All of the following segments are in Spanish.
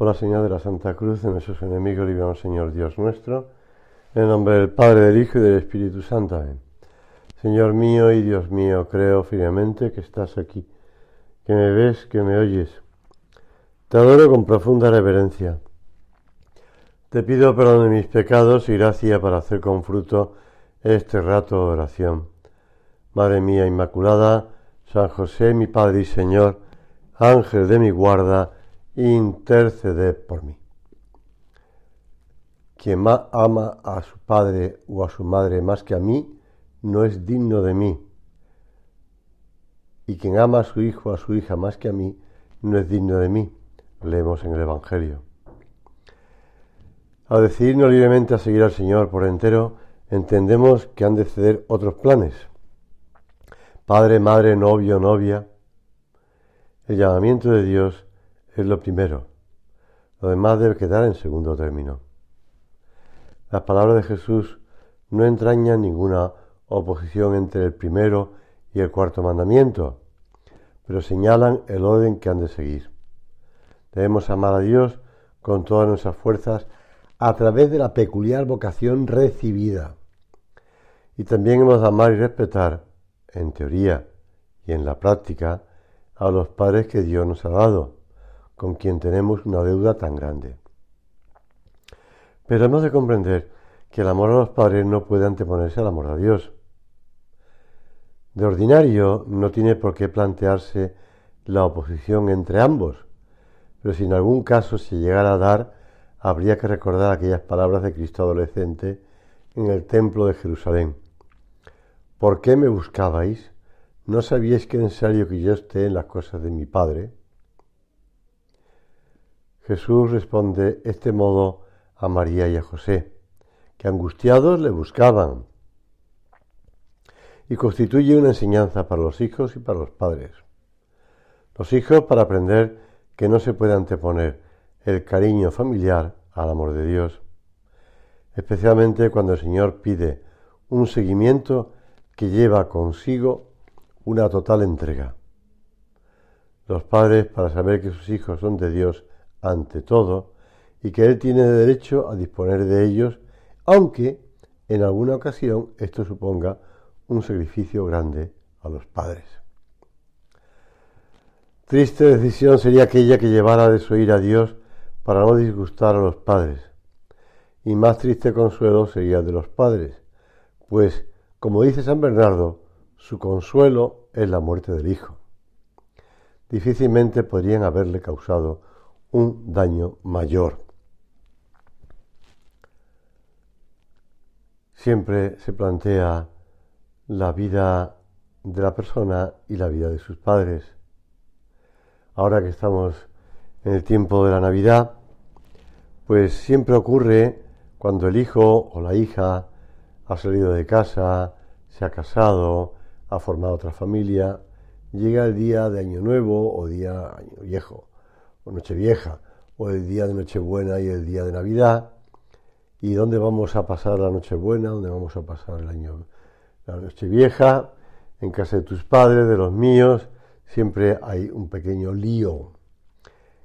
Por la señal de la Santa Cruz de nuestros enemigos, líbranos, Señor Dios nuestro. En el nombre del Padre, del Hijo y del Espíritu Santo. Amén. Señor mío y Dios mío, creo firmemente que estás aquí, que me ves, que me oyes. Te adoro con profunda reverencia. Te pido perdón de mis pecados y gracia para hacer con fruto este rato de oración. Madre mía Inmaculada, San José, mi Padre y Señor, Ángel de mi guarda, interceded por mí. Quien ama a su padre o a su madre más que a mí, no es digno de mí. Y quien ama a su hijo o a su hija más que a mí, no es digno de mí. Leemos en el Evangelio. Al decidirnos libremente a seguir al Señor por entero, entendemos que han de ceder otros planes. Padre, madre, novio, novia. El llamamiento de Dios es lo primero. Lo demás debe quedar en segundo término. Las palabras de Jesús no entrañan ninguna oposición entre el primero y el cuarto mandamiento, pero señalan el orden que han de seguir. Debemos amar a Dios con todas nuestras fuerzas a través de la peculiar vocación recibida. Y también hemos de amar y respetar, en teoría y en la práctica, a los padres que Dios nos ha dado, con quien tenemos una deuda tan grande. Pero hemos de comprender que el amor a los padres no puede anteponerse al amor a Dios. De ordinario no tiene por qué plantearse la oposición entre ambos, pero si en algún caso se llegara a dar, habría que recordar aquellas palabras de Cristo adolescente en el templo de Jerusalén. ¿Por qué me buscabais? ¿No sabíais que es necesario que yo esté en las cosas de mi Padre? Jesús responde de este modo a María y a José, que angustiados le buscaban, y constituye una enseñanza para los hijos y para los padres. Los hijos para aprender que no se puede anteponer el cariño familiar al amor de Dios, especialmente cuando el Señor pide un seguimiento que lleva consigo una total entrega. Los padres, para saber que sus hijos son de Dios ante todo y que Él tiene derecho a disponer de ellos, aunque en alguna ocasión esto suponga un sacrificio grande a los padres. Triste decisión sería aquella que llevara a desoír a Dios para no disgustar a los padres, y más triste consuelo sería el de los padres, pues, como dice San Bernardo, su consuelo es la muerte del hijo. Difícilmente podrían haberle causado un daño mayor. Siempre se plantea la vida de la persona y la vida de sus padres. Ahora que estamos en el tiempo de la Navidad, pues siempre ocurre cuando el hijo o la hija ha salido de casa, se ha casado, ha formado otra familia, llega el día de Año Nuevo o día Año Viejo, o Nochevieja, o el día de Nochebuena y el día de Navidad. ¿Y dónde vamos a pasar la Nochebuena? ¿Dónde vamos a pasar la Nochevieja? En casa de tus padres, de los míos, siempre hay un pequeño lío,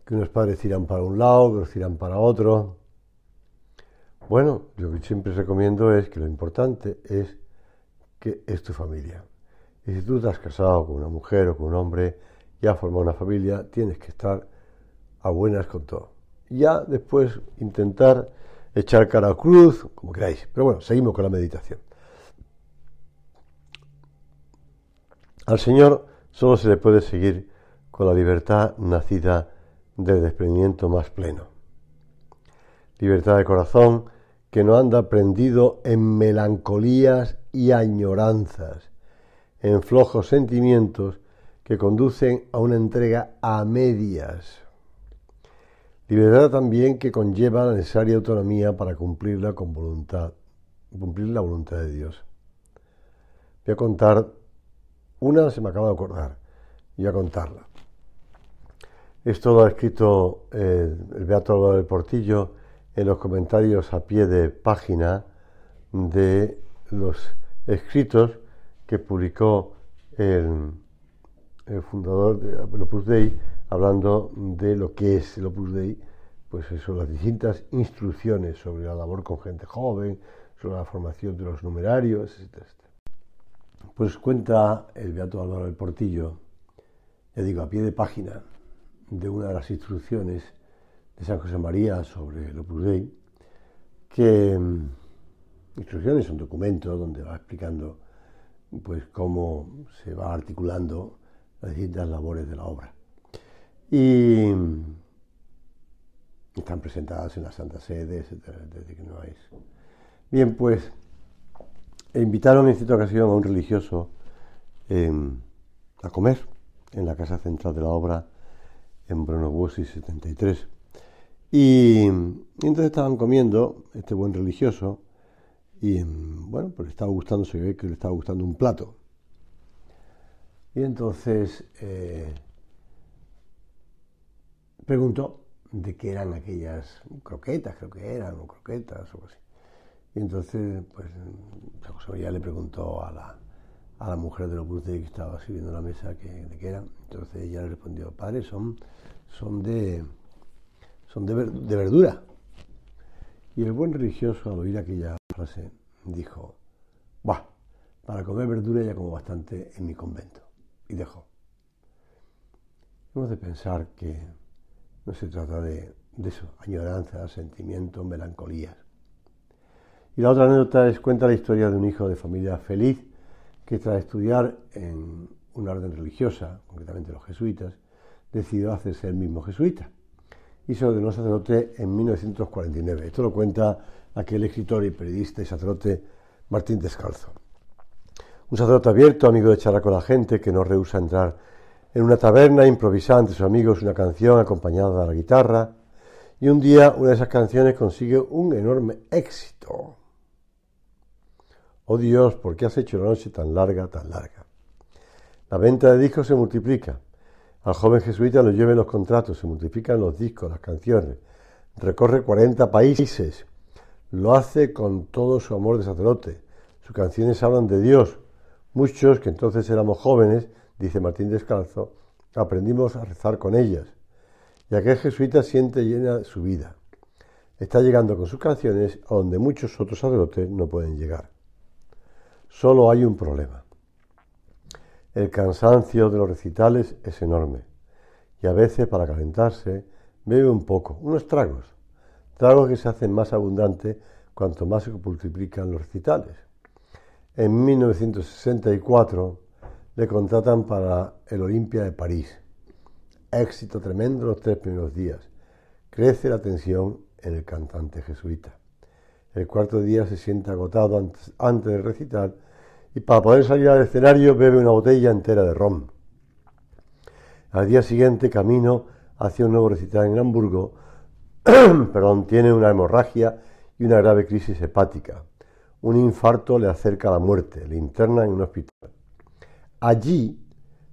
que unos padres tiran para un lado, otros tiran para otro. Bueno, lo que siempre recomiendo es que lo importante es que es tu familia. Y si tú te has casado con una mujer o con un hombre y has formado una familia, tienes que estar a buenas con todo. Y ya después intentar echar cara a cruz, como queráis. Pero bueno, seguimos con la meditación. Al Señor solo se le puede seguir con la libertad nacida del desprendimiento más pleno. Libertad de corazón que no anda prendido en melancolías y añoranzas, en flojos sentimientos que conducen a una entrega a medias. Libertad también que conlleva la necesaria autonomía para cumplirla con voluntad, cumplir la voluntad de Dios. Voy a contar una, se me acaba de acordar, y voy a contarla. Esto lo ha escrito el Beato Álvaro del Portillo en los comentarios a pie de página de los escritos que publicó el fundador de Opus Dei, hablando de lo que es el Opus Dei, pues eso, las distintas instrucciones sobre la labor con gente joven, sobre la formación de los numerarios, etcétera, etcétera. Pues cuenta el beato Álvaro del Portillo, ya digo, a pie de página, de una de las instrucciones de San José María sobre el Opus Dei, que instrucciones, un documento donde va explicando pues cómo se va articulando las distintas labores de la obra. Y están presentadas en la Santa Sede, etcétera, desde que no es. Bien, pues invitaron en cierta ocasión a un religioso a comer en la casa central de la obra en Brno-Busi 73. Y entonces estaban comiendo este buen religioso y bueno, pues le estaba gustando, se ve que le estaba gustando un plato. Y entonces preguntó de qué eran aquellas croquetas, creo que eran, o croquetas o así. Y entonces, pues, San José María le preguntó a la mujer del Opus Dei que estaba sirviendo la mesa de qué eran. Entonces ella le respondió: padre, son de verdura. Y el buen religioso, al oír aquella frase, dijo: bah, para comer verdura ya como bastante en mi convento. Y dejó. Hemos de pensar que no se trata de eso, añoranzas, sentimientos, melancolías. Y la otra anécdota cuenta la historia de un hijo de familia feliz que tras estudiar en una orden religiosa, concretamente los jesuitas, decidió hacerse el mismo jesuita y se ordenó sacerdote en 1949. Esto lo cuenta aquel escritor y periodista y sacerdote Martín Descalzo. Un sacerdote abierto, amigo de charlar con la gente, que no rehúsa entrar en una taberna, improvisar entre sus amigos una canción acompañada de la guitarra, y un día una de esas canciones consigue un enorme éxito. Oh Dios, ¿por qué has hecho la noche tan larga, tan larga? La venta de discos se multiplica. Al joven jesuita lo lleven los contratos, se multiplican los discos, las canciones. Recorre 40 países. Lo hace con todo su amor de sacerdote. Sus canciones hablan de Dios. Muchos, que entonces éramos jóvenes, dice Martín Descalzo, aprendimos a rezar con ellas. Y aquel jesuita siente llena su vida. Está llegando con sus canciones a donde muchos otros sacerdotes no pueden llegar. Solo hay un problema. El cansancio de los recitales es enorme. Y a veces, para calentarse, bebe un poco, unos tragos que se hacen más abundantes cuanto más se multiplican los recitales. En 1964 le contratan para el Olimpia de París. Éxito tremendo los 3 primeros días. Crece la tensión en el cantante jesuita. El cuarto día se siente agotado antes de recitar y para poder salir al escenario bebe una botella entera de ron. Al día siguiente, camino hacia un nuevo recital en Hamburgo, tiene una hemorragia y una grave crisis hepática. Un infarto le acerca a la muerte, le interna en un hospital. Allí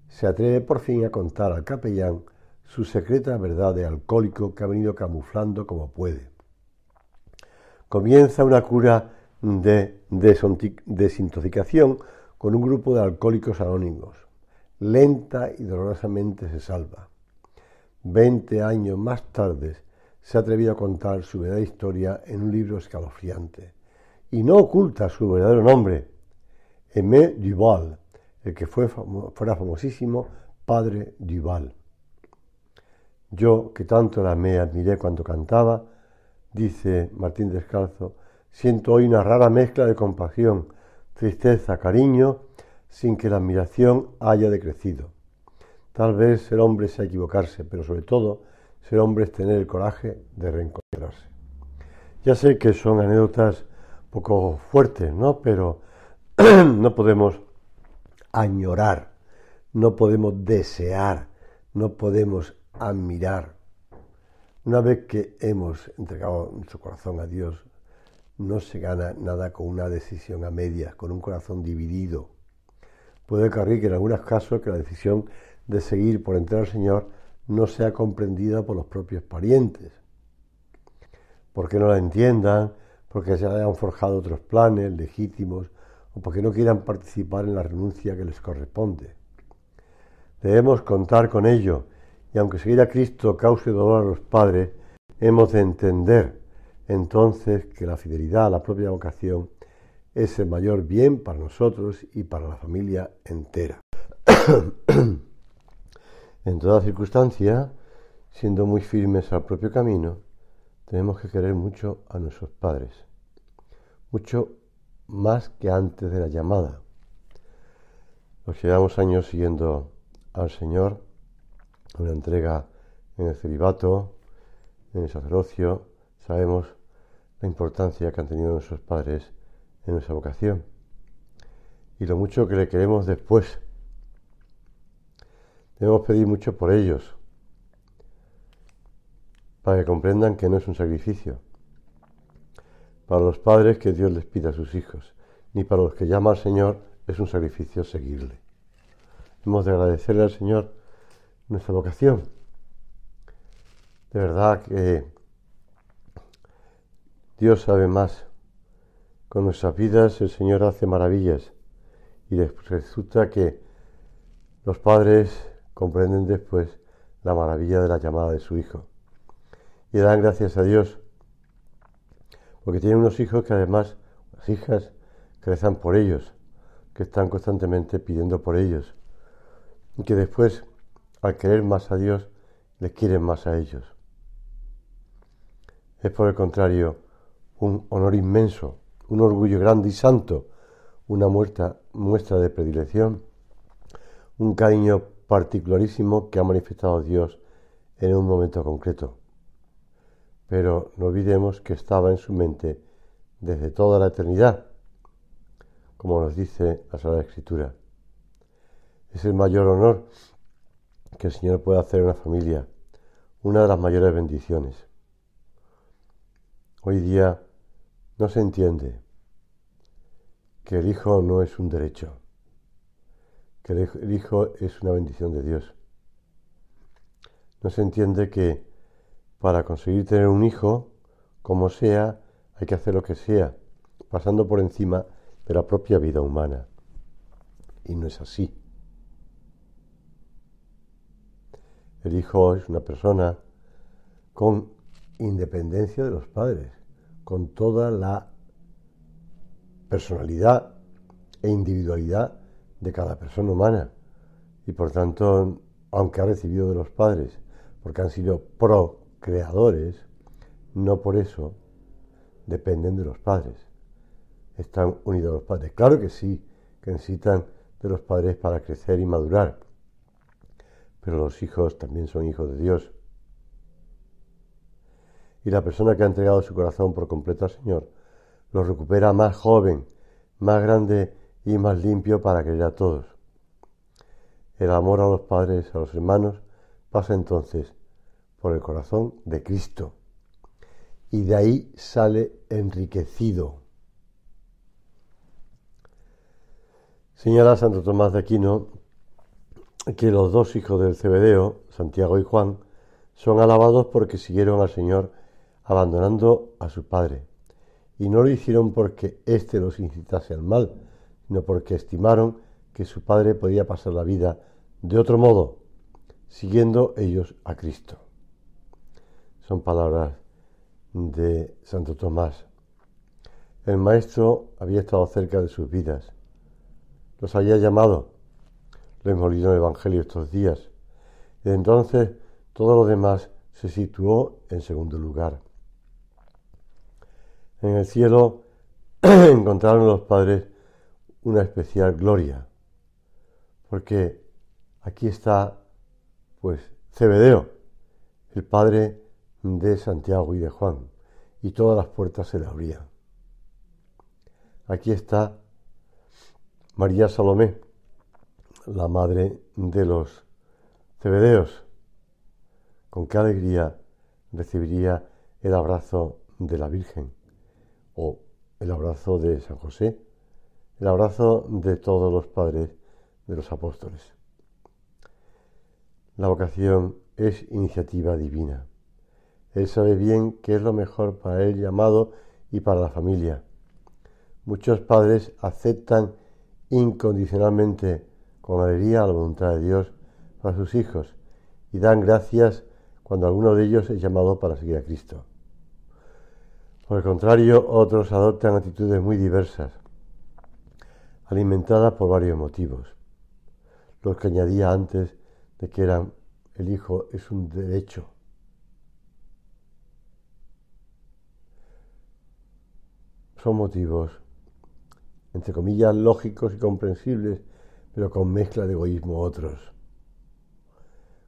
se atreve por fin a contar al capellán su secreta verdad de alcohólico que ha venido camuflando como puede. Comienza una cura de desintoxicación con un grupo de alcohólicos anónimos. Lenta y dolorosamente se salva. 20 años más tarde se ha atrevido a contar su verdadera historia en un libro escalofriante. Y no oculta su verdadero nombre, Aimé Duval, el que fuera famosísimo Padre Duval. Yo, que tanto la amé, admiré cuando cantaba, dice Martín Descalzo, siento hoy una rara mezcla de compasión, tristeza, cariño, sin que la admiración haya decrecido. Tal vez ser hombre sea equivocarse, pero sobre todo ser hombre es tener el coraje de reencontrarse. Ya sé que son anécdotas poco fuertes, ¿no? Pero no podemos añorar, no podemos desear, no podemos admirar. Una vez que hemos entregado nuestro corazón a Dios, no se gana nada con una decisión a medias, con un corazón dividido. Puede ocurrir que en algunos casos que la decisión de seguir por entregar al Señor no sea comprendida por los propios parientes, porque no la entiendan, porque se hayan forjado otros planes legítimos o porque no quieran participar en la renuncia que les corresponde. Debemos contar con ello, y aunque seguir a Cristo cause dolor a los padres, Hemos de entender entonces que la fidelidad a la propia vocación es el mayor bien para nosotros y para la familia entera. En toda circunstancia, siendo muy firmes al propio camino, tenemos que querer mucho a nuestros padres, mucho más que antes de la llamada. Los que llevamos años siguiendo al Señor, una entrega en el celibato, en el sacerdocio, sabemos la importancia que han tenido nuestros padres en nuestra vocación y lo mucho que le queremos después. Debemos pedir mucho por ellos, para que comprendan que no es un sacrificio para los padres que Dios les pida a sus hijos, ni para los que llama al Señor es un sacrificio seguirle. Hemos de agradecerle al Señor nuestra vocación. De verdad que Dios sabe más. Con nuestras vidas el Señor hace maravillas y resulta que los padres comprenden después la maravilla de la llamada de su hijo y dan gracias a Dios porque tienen unos hijos que además, las hijas, que rezan por ellos, que están constantemente pidiendo por ellos y que después, al querer más a Dios, les quieren más a ellos. Es por el contrario un honor inmenso, un orgullo grande y santo, una muestra de predilección, un cariño particularísimo que ha manifestado Dios en un momento concreto. Pero no olvidemos que estaba en su mente desde toda la eternidad, como nos dice la Sagrada Escritura. Es el mayor honor que el Señor puede hacer a una familia, una de las mayores bendiciones. Hoy día no se entiende que el hijo no es un derecho, que el hijo es una bendición de Dios. No se entiende que para conseguir tener un hijo, como sea, hay que hacer lo que sea, pasando por encima de la propia vida humana. Y no es así. El hijo es una persona con independencia de los padres, con toda la personalidad e individualidad de cada persona humana. Y por tanto, aunque ha recibido de los padres, porque han sido procreadores, no por eso dependen de los padres. Están unidos a los padres. Claro que sí, que necesitan de los padres para crecer y madurar. Pero los hijos también son hijos de Dios. Y la persona que ha entregado su corazón por completo al Señor lo recupera más joven, más grande y más limpio para querer a todos. El amor a los padres, a los hermanos, pasa entonces por el corazón de Cristo. Y de ahí sale enriquecido. Señala Santo Tomás de Aquino que los dos hijos del Zebedeo, Santiago y Juan, son alabados porque siguieron al Señor abandonando a su padre. Y no lo hicieron porque éste los incitase al mal, sino porque estimaron que su padre podía pasar la vida de otro modo, siguiendo ellos a Cristo. Son palabras de Santo Tomás. El Maestro había estado cerca de sus vidas, los había llamado, lo hemos leído en el Evangelio estos días, y entonces todo lo demás se situó en segundo lugar. En el cielo encontraron los padres una especial gloria, porque aquí está, pues, Zebedeo, el padre de Santiago y de Juan, y todas las puertas se le abrían. Aquí está María Salomé, la madre de los Zebedeos. Con qué alegría recibiría el abrazo de la Virgen, o el abrazo de San José, el abrazo de todos los padres de los apóstoles. La vocación es iniciativa divina. Él sabe bien qué es lo mejor para el llamado y para la familia. Muchos padres aceptan incondicionalmente, con alegría, la voluntad de Dios para sus hijos y dan gracias cuando alguno de ellos es llamado para seguir a Cristo. Por el contrario, otros adoptan actitudes muy diversas, alimentadas por varios motivos. Los que añadía antes de que el hijo es un derecho. Son motivos, entre comillas, lógicos y comprensibles, pero con mezcla de egoísmo otros.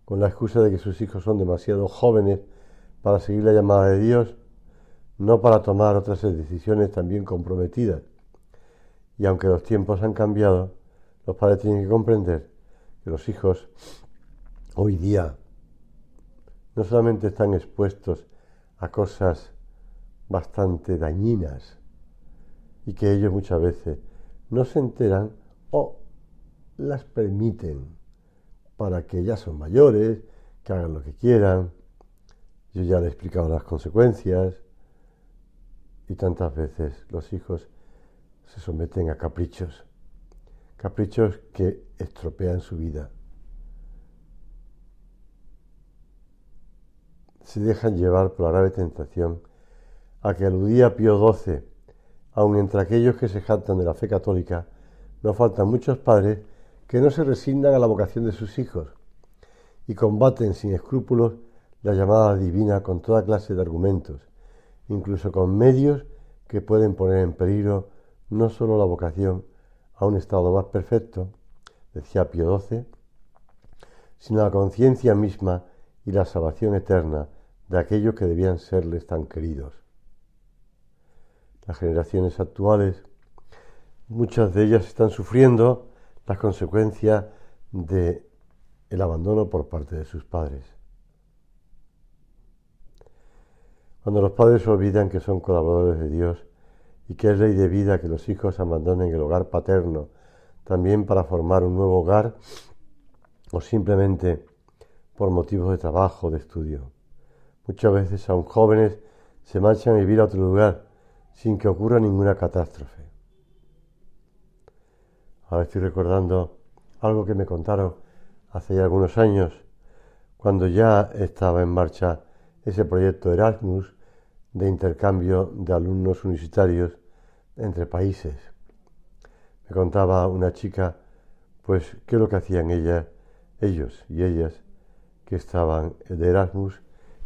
Con la excusa de que sus hijos son demasiado jóvenes para seguir la llamada de Dios, no para tomar otras decisiones también comprometidas. Y aunque los tiempos han cambiado, los padres tienen que comprender que los hijos hoy día no solamente están expuestos a cosas bastante dañinas y que ellos muchas veces no se enteran o las permiten para que ya son mayores, que hagan lo que quieran. Yo ya le he explicado las consecuencias y tantas veces los hijos se someten a caprichos que estropean su vida. Se dejan llevar por la grave tentación a que aludía Pío XII, aun entre aquellos que se jactan de la fe católica, no faltan muchos padres que no se resignan a la vocación de sus hijos y combaten sin escrúpulos la llamada divina con toda clase de argumentos, incluso con medios que pueden poner en peligro no solo la vocación a un estado más perfecto, decía Pío XII, sino la conciencia misma y la salvación eterna de aquellos que debían serles tan queridos. Las generaciones actuales, muchas de ellas están sufriendo las consecuencias del abandono por parte de sus padres. Cuando los padres olvidan que son colaboradores de Dios y que es ley de vida que los hijos abandonen el hogar paterno también para formar un nuevo hogar o simplemente por motivos de trabajo o de estudio. Muchas veces, aun jóvenes, se marchan a vivir a otro lugar sin que ocurra ninguna catástrofe. Ahora estoy recordando algo que me contaron hace ya algunos años, cuando ya estaba en marcha ese proyecto Erasmus de intercambio de alumnos universitarios entre países. Me contaba una chica, pues, qué es lo que hacían ellos y ellas, que estaban de Erasmus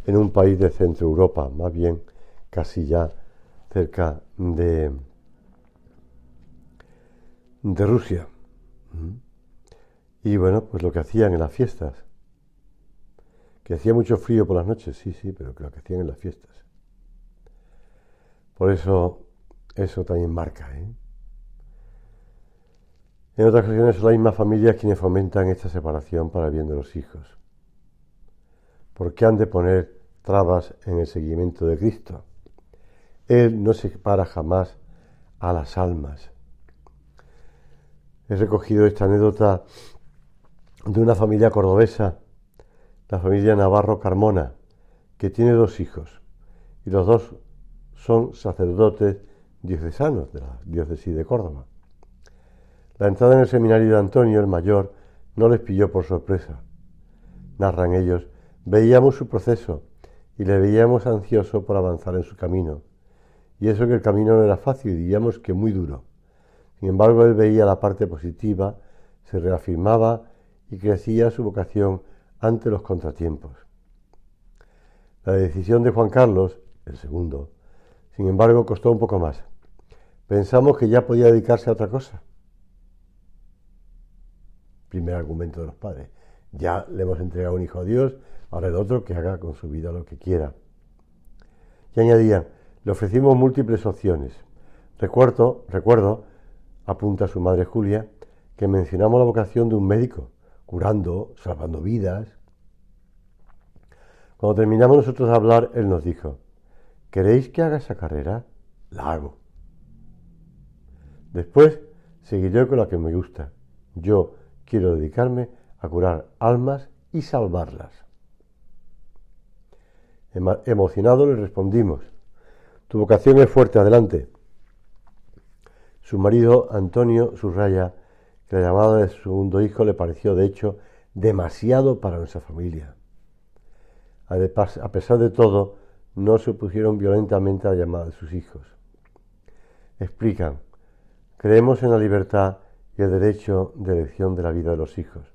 en un país de Centro Europa, más bien casi ya cerca de Rusia. Y bueno, pues lo que hacían en las fiestas, que hacía mucho frío por las noches, sí, pero que lo que hacían en las fiestas. Por eso también marca, En otras ocasiones son las mismas familias quienes fomentan esta separación para el bien de los hijos. ¿Por qué han de poner trabas en el seguimiento de Cristo? Él no separa jamás a las almas. He recogido esta anécdota de una familia cordobesa, la familia Navarro Carmona, que tiene 2 hijos, y los 2 son sacerdotes diocesanos de la diócesis de Córdoba. La entrada en el seminario de Antonio, el mayor, no les pilló por sorpresa. Narran ellos: veíamos su proceso y le veíamos ansioso por avanzar en su camino, y eso que el camino no era fácil, diríamos que muy duro. Sin embargo, él veía la parte positiva, se reafirmaba y crecía su vocación ante los contratiempos. La decisión de Juan Carlos, el segundo, sin embargo, costó un poco más. Pensamos que ya podía dedicarse a otra cosa. Primer argumento de los padres. Ya le hemos entregado un hijo a Dios, ahora el otro que haga con su vida lo que quiera. Y añadían: le ofrecimos múltiples opciones. Recuerdo, apunta su madre Julia, que mencionamos la vocación de un médico, curando, salvando vidas. Cuando terminamos nosotros de hablar, él nos dijo: ¿queréis que haga esa carrera? La hago. Después seguiré con la que me gusta. Yo quiero dedicarme a curar almas y salvarlas. Emocionado le respondimos: tu vocación es fuerte, adelante. Su marido, Antonio, subraya que la llamada de su segundo hijo le pareció, de hecho, demasiado para nuestra familia. A pesar de todo, no se opusieron violentamente a la llamada de sus hijos. Explican: creemos en la libertad y el derecho de elección de la vida de los hijos.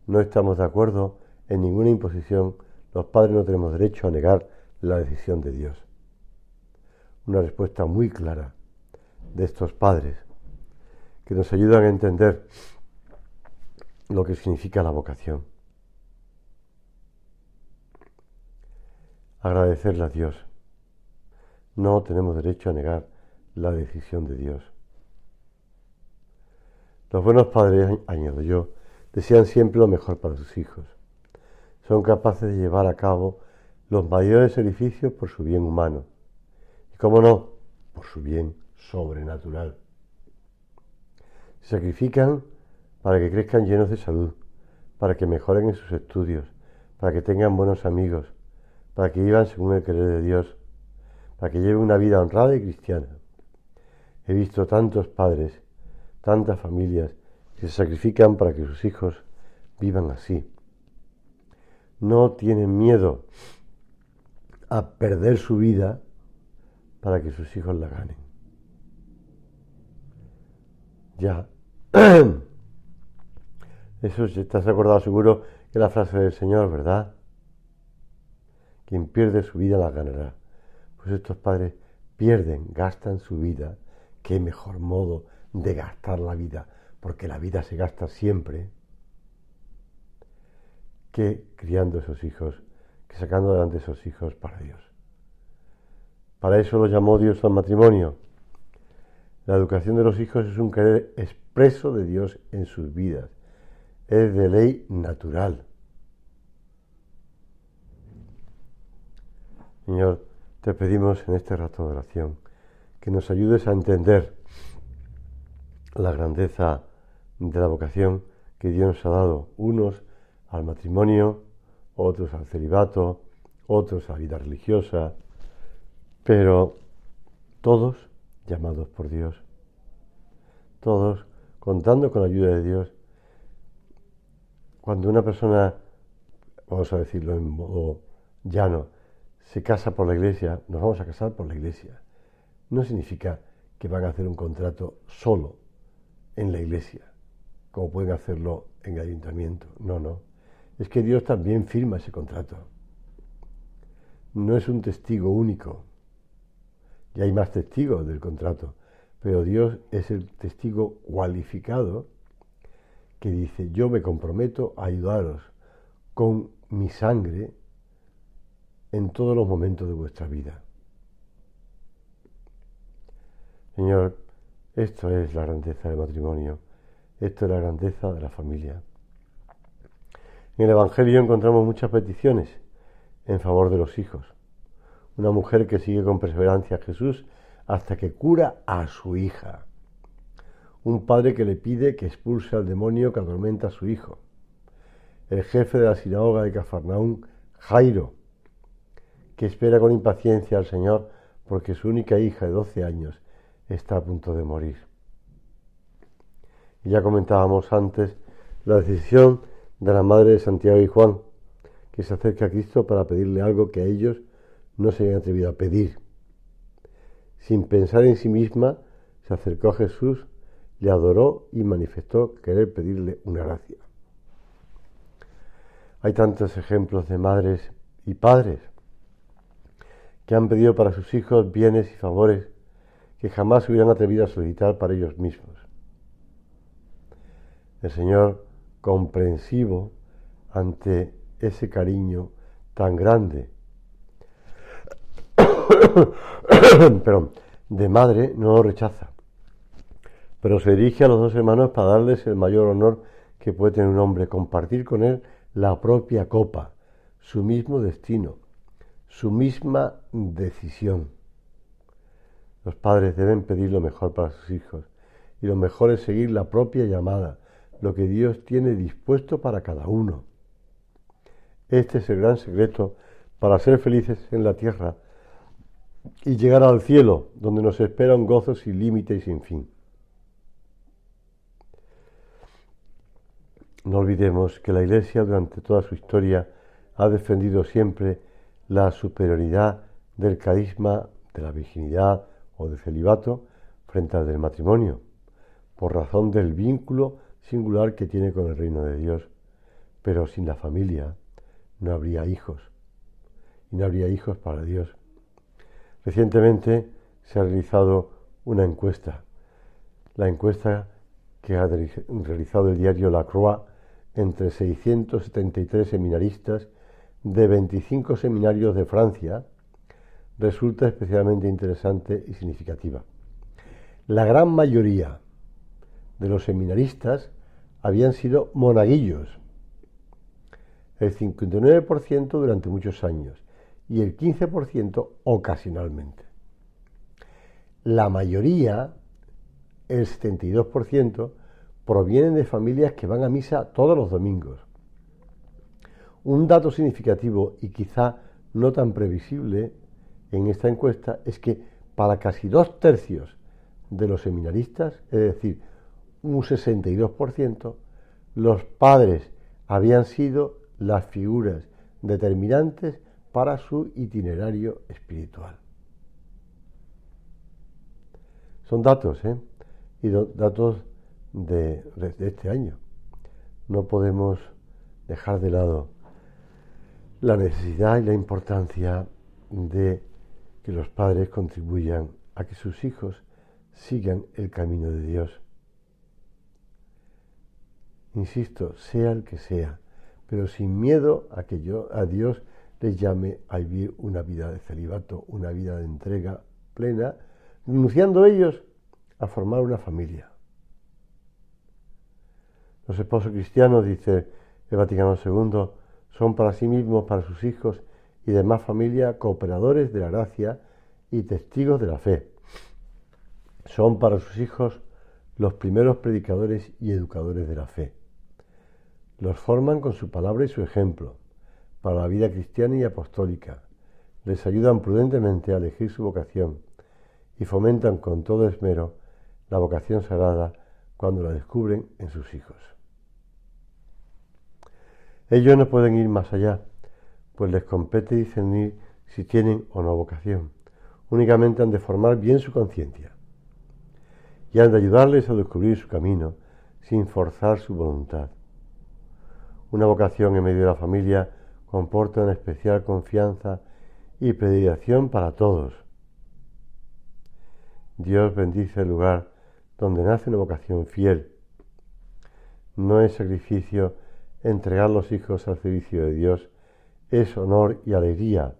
No estamos de acuerdo en ninguna imposición. Los padres no tenemos derecho a negar la decisión de Dios. Una respuesta muy clara de estos padres que nos ayudan a entender lo que significa la vocación. Agradecerle a Dios. No tenemos derecho a negar la decisión de Dios. Los buenos padres, añado yo, desean siempre lo mejor para sus hijos. Son capaces de llevar a cabo los mayores sacrificios por su bien humano. Y cómo no, por su bien sobrenatural. Se sacrifican para que crezcan llenos de salud, para que mejoren en sus estudios, para que tengan buenos amigos, para que vivan según el querer de Dios, para que lleven una vida honrada y cristiana. He visto tantos padres, tantas familias que se sacrifican para que sus hijos vivan así. No tienen miedo a perder su vida para que sus hijos la ganen. Ya. Eso te has acordado seguro de la frase del Señor, ¿verdad? Quien pierde su vida la ganará. Pues estos padres pierden, gastan su vida. Qué mejor modo de gastar la vida, porque la vida se gasta siempre, que criando esos hijos, que sacando adelante esos hijos para Dios. Para eso lo llamó Dios al matrimonio. La educación de los hijos es un querer expreso de Dios en sus vidas. Es de ley natural. Señor, te pedimos en este rato de oración que nos ayudes a entender la grandeza de la vocación que Dios nos ha dado, unos al matrimonio, otros al celibato, otros a la vida religiosa, pero todos llamados por Dios, todos contando con la ayuda de Dios. Cuando una persona, vamos a decirlo en modo llano, se casa por la iglesia, nos vamos a casar por la iglesia. No significa que van a hacer un contrato solo en la iglesia, como pueden hacerlo en el ayuntamiento. No, no. Es que Dios también firma ese contrato. No es un testigo único. Ya hay más testigos del contrato, pero Dios es el testigo cualificado que dice: yo me comprometo a ayudaros con mi sangre en todos los momentos de vuestra vida. Señor, esto es la grandeza del matrimonio, esto es la grandeza de la familia. En el Evangelio encontramos muchas peticiones en favor de los hijos. Una mujer que sigue con perseverancia a Jesús hasta que cura a su hija. Un padre que le pide que expulse al demonio que atormenta a su hijo. El jefe de la sinagoga de Cafarnaún, Jairo, que espera con impaciencia al Señor porque su única hija de 12 años está a punto de morir. Y ya comentábamos antes la decisión de la madre de Santiago y Juan, que se acerca a Cristo para pedirle algo que a ellos no se habían atrevido a pedir. Sin pensar en sí misma, se acercó a Jesús, le adoró y manifestó querer pedirle una gracia. Hay tantos ejemplos de madres y padres que han pedido para sus hijos bienes y favores que jamás se hubieran atrevido a solicitar para ellos mismos. El Señor, comprensivo ante ese cariño tan grande, de madre, no lo rechaza, pero se dirige a los dos hermanos para darles el mayor honor que puede tener un hombre: compartir con él la propia copa, su mismo destino, su misma decisión. Los padres deben pedir lo mejor para sus hijos, y lo mejor es seguir la propia llamada, lo que Dios tiene dispuesto para cada uno. Este es el gran secreto para ser felices en la tierra y llegar al cielo, donde nos espera un gozo sin límite y sin fin. No olvidemos que la Iglesia durante toda su historia ha defendido siempre la superioridad del carisma de la virginidad o del celibato frente al del matrimonio, por razón del vínculo singular que tiene con el reino de Dios. Pero sin la familia no habría hijos, y no habría hijos para Dios. Recientemente se ha realizado una encuesta, la encuesta que ha realizado el diario La Croix entre 673 seminaristas de 25 seminarios de Francia, resulta especialmente interesante y significativa. La gran mayoría de los seminaristas habían sido monaguillos, el 59% durante muchos años y el 15% ocasionalmente. La mayoría, el 72%, provienen de familias que van a misa todos los domingos. Un dato significativo y quizá no tan previsible en esta encuesta es que para casi 2/3 de los seminaristas, es decir, un 62%, los padres habían sido las figuras determinantes para su itinerario espiritual. Son datos, y datos de este año. No podemos dejar de lado la necesidad y la importancia de que los padres contribuyan a que sus hijos sigan el camino de Dios. Insisto, sea el que sea, pero sin miedo a que a Dios les llame a vivir una vida de celibato, una vida de entrega plena, renunciando ellos a formar una familia. Los esposos cristianos, dice el Vaticano II, son para sí mismos, para sus hijos y demás familia, cooperadores de la gracia y testigos de la fe. Son para sus hijos los primeros predicadores y educadores de la fe. Los forman con su palabra y su ejemplo para la vida cristiana y apostólica. Les ayudan prudentemente a elegir su vocación y fomentan con todo esmero la vocación sagrada cuando la descubren en sus hijos. Ellos no pueden ir más allá, pues les compete discernir si tienen o no vocación. Únicamente han de formar bien su conciencia y han de ayudarles a descubrir su camino sin forzar su voluntad. Una vocación en medio de la familia comporta una especial confianza y predilección para todos. Dios bendice el lugar donde nace una vocación fiel. No es sacrificio entregar los hijos al servicio de Dios, es honor y alegría,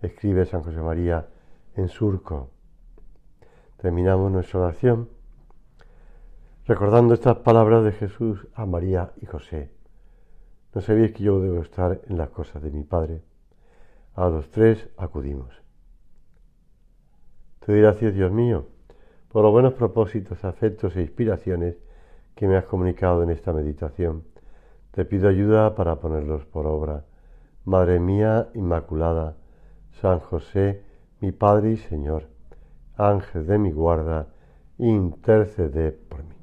escribe San José María en Surco. Terminamos nuestra oración recordando estas palabras de Jesús a María y José. ¿No sabéis que yo debo estar en las cosas de mi Padre? A los tres acudimos. Te doy gracias, Dios mío, por los buenos propósitos, afectos e inspiraciones que me has comunicado en esta meditación. Te pido ayuda para ponerlos por obra. Madre mía Inmaculada, San José, mi Padre y Señor, Ángel de mi guarda, intercede por mí.